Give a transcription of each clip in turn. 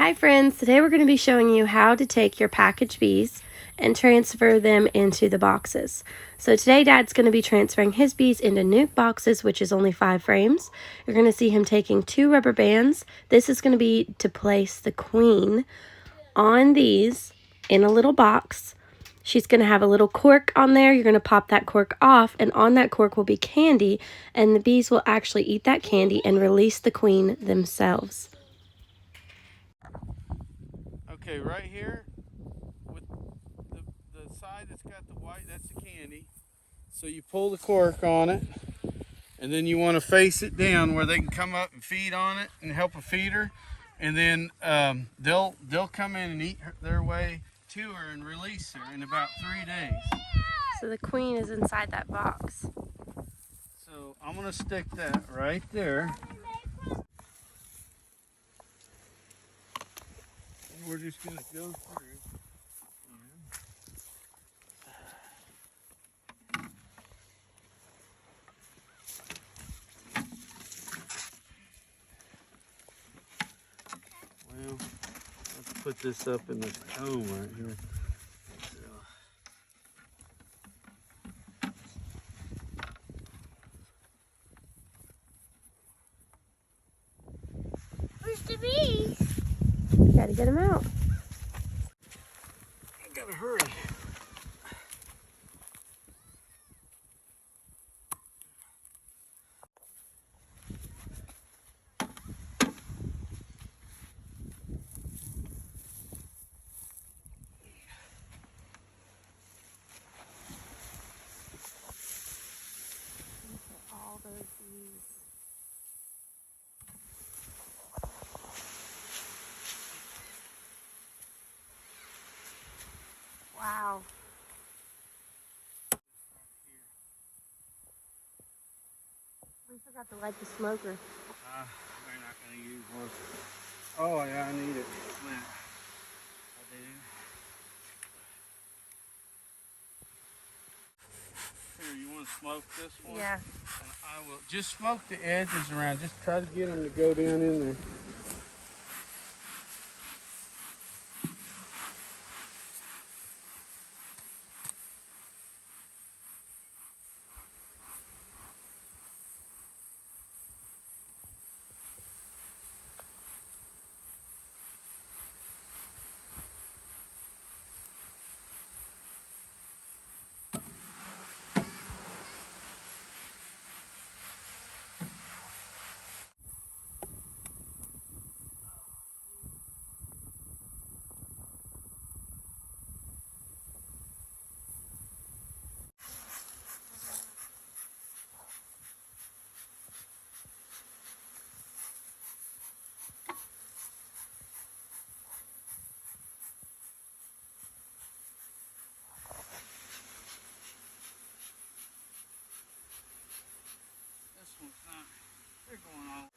Hi friends, today we're going to be showing you how to take your package bees and transfer them into the boxes. So today Dad's going to be transferring his bees into nuc boxes, which is only 5 frames. You're going to see him taking 2 rubber bands. This is going to be to place the queen on these in a little box. She's going to have a little cork on there. You're going to pop that cork off, and on that cork will be candy, and the bees will actually eat that candy and release the queen themselves. Okay, right here with the side that's got the white, that's the candy. So you pull the cork on it, and then you want to face it down where they can come up and feed on it and help a feeder, and then they'll come in and eat their way to her and release her in about 3 days. So the queen is inside that box. So I'm gonna stick that right there. And we're just gonna go through. Well, let's put this up in this comb right here. Where's the bees? You gotta get them out. I gotta hurry. All those bees. Wow. We forgot to light the smoker. We're not gonna use one. Oh yeah, I need it. I do. Here, you want to smoke this one? Yeah. I will. Just smoke the edges around. Just try to get them to go down in there. This one's not. They're going all.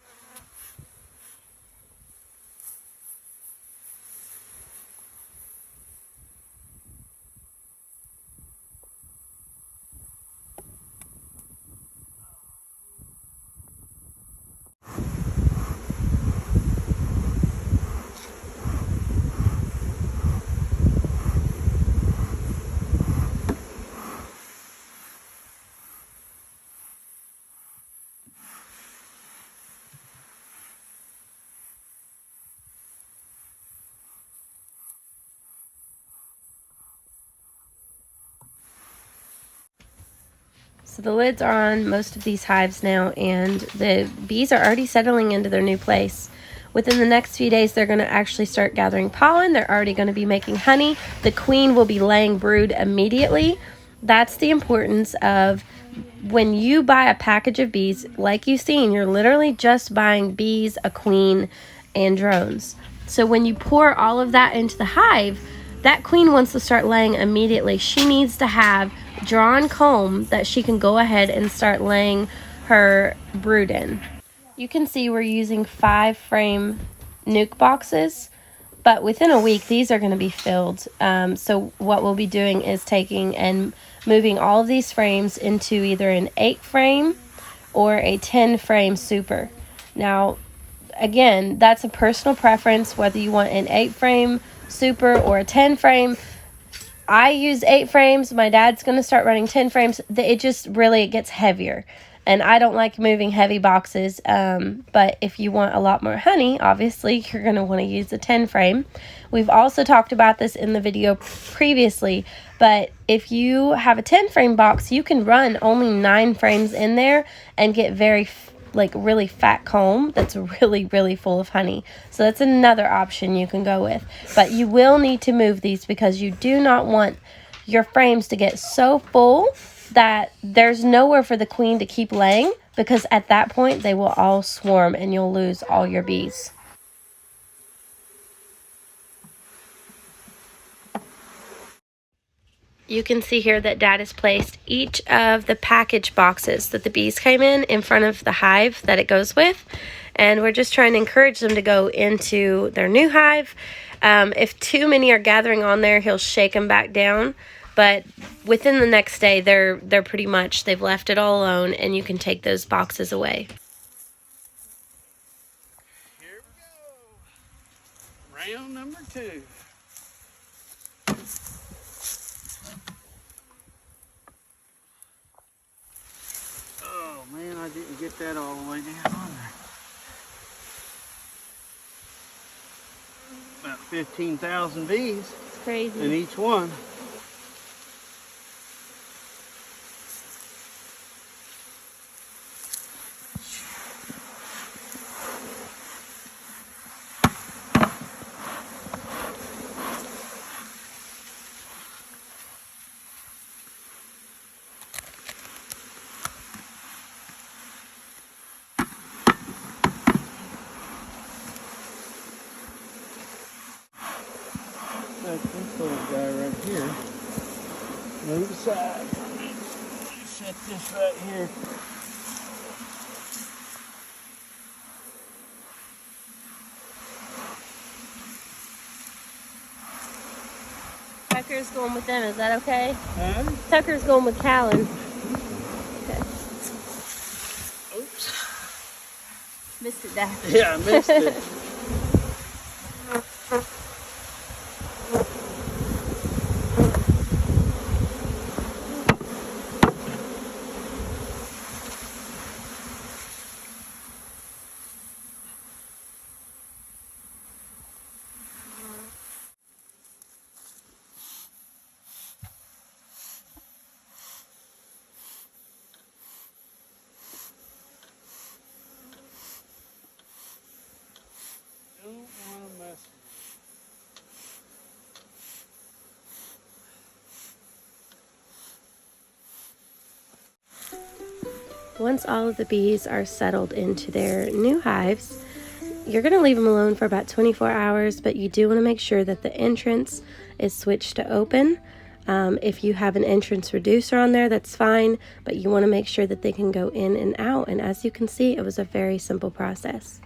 So the lids are on most of these hives now, and the bees are already settling into their new place. Within the next few days, they're going to actually start gathering pollen. They're already going to be making honey. The queen will be laying brood immediately. That's the importance of when you buy a package of bees, like you've seen, you're literally just buying bees, a queen, and drones. So when you pour all of that into the hive, that queen wants to start laying immediately. She needs to have drawn comb that she can go ahead and start laying her brood in. You can see we're using 5 frame nuc boxes, but within a week these are going to be filled. So what we'll be doing is taking and moving all of these frames into either an 8 frame or a 10 frame super. Now again, that's a personal preference, whether you want an 8-frame super or a 10-frame. I use 8 frames. My dad's going to start running 10 frames. It just really, it gets heavier. And I don't like moving heavy boxes. But if you want a lot more honey, obviously, you're going to want to use a 10 frame. We've also talked about this in the video previously. But if you have a 10 frame box, you can run only 9 frames in there and get really fat comb that's really full of honey. So that's another option you can go with. But you will need to move these because you do not want your frames to get so full that there's nowhere for the queen to keep laying, because at that point they will all swarm and you'll lose all your bees. You can see here that Dad has placed each of the package boxes that the bees came in front of the hive that it goes with. And we're just trying to encourage them to go into their new hive. If too many are gathering on there, he'll shake them back down. But within the next day, they're pretty much, they've left it all alone, and you can take those boxes away. Here we go. Round number 2. Man, I didn't get that all the way down on there. About 15,000 bees. It's crazy. In each one. This little guy right here. Move aside. Set this right here. Tucker's going with them. Is that okay? Huh? Tucker's going with Callan. Okay. Oops. Missed it, Dad. Yeah, I missed it. Don't want to mess with it. Once all of the bees are settled into their new hives, you're going to leave them alone for about 24 hours, but you do want to make sure that the entrance is switched to open. If you have an entrance reducer on there, that's fine, but you want to make sure that they can go in and out. And as you can see, it was a very simple process.